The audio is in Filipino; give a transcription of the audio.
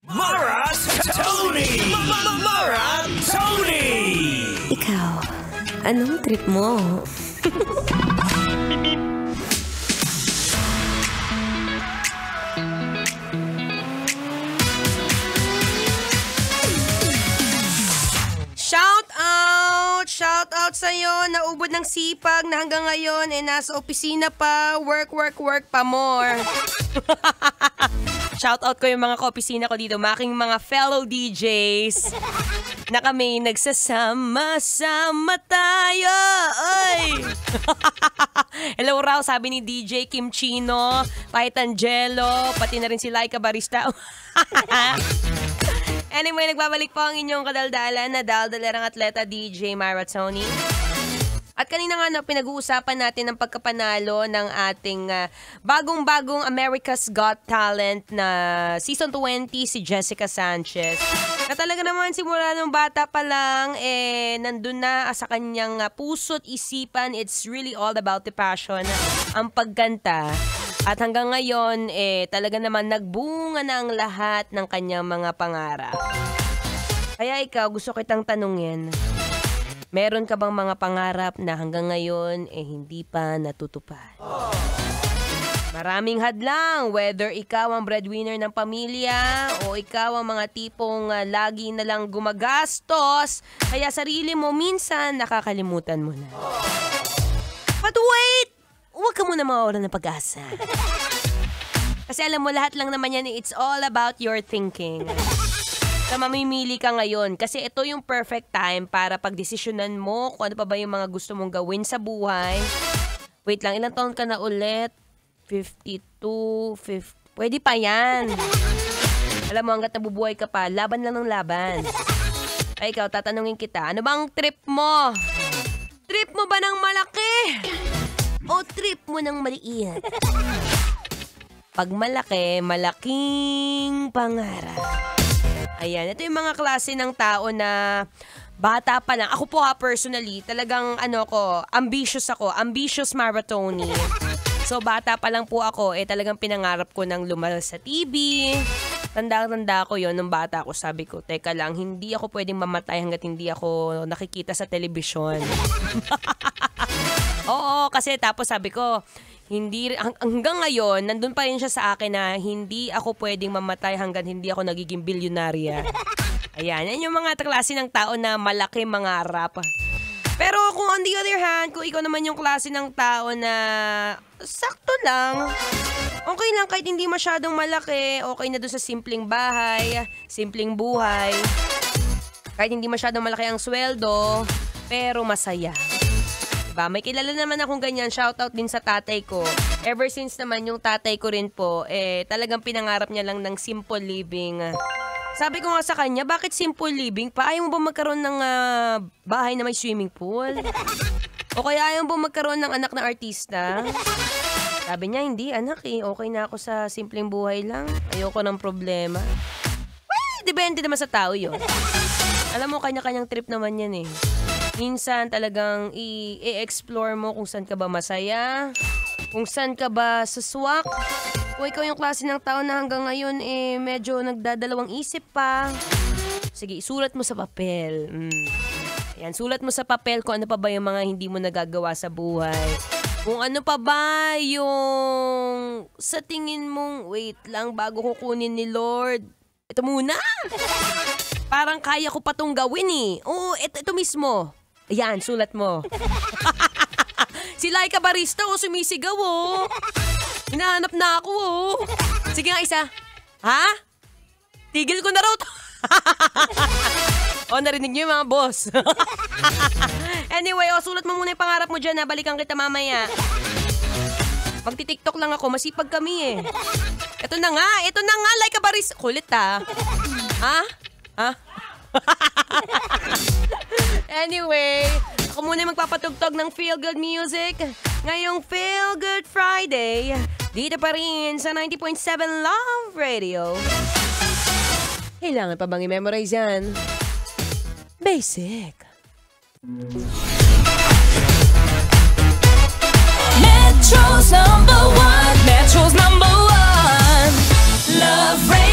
Mara Tony! Mara Tony! Ikaw, anong trip mo? Shout out sa'yo, naubod ng sipag na hanggang ngayon nasa opisina pa, work pa more. Shout out ko yung mga ka-opisina ko dito, making mga fellow DJs na kami nagsasama-sama tayo. Oy! Hello raw, sabi ni DJ Kim Chino, Pahit Angelo, pati na rin si Laika Barista. Anyway, nagbabalik po ang inyong kadaldalan na daldalerang atleta DJ Mara Tony. At kanina nga pinag-uusapan natin ang pagkapanalo ng ating bagong-bagong America's Got Talent na Season 20, si Jessica Sanchez. Na talaga naman simula nung bata pa lang, nandun na sa kanyang puso't isipan. It's really all about the passion, ang pagkanta. At hanggang ngayon, talaga naman nagbunga na ang lahat ng kanyang mga pangarap. Kaya ikaw, gusto kitang tanungin, meron ka bang mga pangarap na hanggang ngayon hindi pa natutupad? Maraming hadlang, whether ikaw ang breadwinner ng pamilya o ikaw ang mga tipong lagi na lang gumagastos, kaya sarili mo minsan nakakalimutan mo na. But wait! Huwag ka muna mawawalan ng pag-asa. Kasi alam mo, lahat lang naman yan, it's all about your thinking. So, mamimili ka ngayon kasi ito yung perfect time para pagdesisyonan mo kung ano pa ba yung mga gusto mong gawin sa buhay. Wait lang, ilang taon ka na ulit? 52, 50. Pwede pa yan. Alam mo, hanggat nabubuhay ka pa, laban lang ng laban. Ay, ikaw, tatanungin kita, ano bang trip mo? Trip mo ba ng malaki? O trip mo ng maliit? Pag malaki, malaking pangarap. Ayan, ito yung mga klase ng tao na bata pa lang. Ako po personally, talagang ambitious ako. Ambitious Mara Tony. So bata pa lang po ako, talagang pinangarap ko ng lumalas sa TV. Tanda-tanda ko yon nung bata ako. Sabi ko, teka lang, hindi ako pwedeng mamatay hanggat hindi ako nakikita sa telebisyon. Oo, kasi tapos sabi ko, hanggang ngayon, nandun pa rin siya sa akin na hindi ako pwedeng mamatay hanggang hindi ako nagiging bilyonarya. Ayan, yan yung mga klase ng tao na malaki mangarap. Pero kung on the other hand, kung ikaw naman yung klase ng tao na sakto lang, okay lang kahit hindi masyadong malaki, okay na doon sa simpleng bahay, simpleng buhay, kahit hindi masyadong malaki ang sweldo, pero masaya. Diba? May kilala naman akong ganyan, shoutout din sa tatay ko. Ever since naman yung tatay ko rin po, talagang pinangarap niya lang ng simple living. Sabi ko nga sa kanya, bakit simple living pa? Ayaw mo ba magkaroon ng bahay na may swimming pool? O kaya ayaw mo ba magkaroon ng anak na artista? Sabi niya, hindi anak okay na ako sa simpleng buhay lang. Ayoko ng problema. Well, depende naman sa tao yun. Alam mo, kanya-kanyang trip naman yan Minsan talagang i-explore mo kung saan ka ba masaya, kung saan ka ba suswak. Kung ikaw yung klase ng tao na hanggang ngayon medyo nagdadalawang isip pa, sige, isulat mo sa papel. Ayan, sulat mo sa papel kung ano pa ba yung mga hindi mo nagagawa sa buhay. Kung ano pa ba yung sa tingin mong, wait lang, bago ko kunin ni Lord, ito muna. Parang kaya ko pa tong gawin Oo, ito mismo. Ayan, sulat mo. Si Laika Barista, sumisigaw, hinahanap na ako, Sige nga, isa. Ha? Tigil ko na raw to. Narinig niyo yung mga boss. Anyway, sulat mo muna yung pangarap mo dyan, balikan kita mamaya. Magti-TikTok lang ako, masipag kami Ito na nga, Laika Barista. Kulit Ha? Anyway, ako muna yung magpapatugtog ng Feel Good Music ngayong Feel Good Friday. Dito pa rin sa 90.7 Love Radio. Kailangan pa bang i-memorize yan? Basic. Metro's number one. Metro's number one. Love Radio.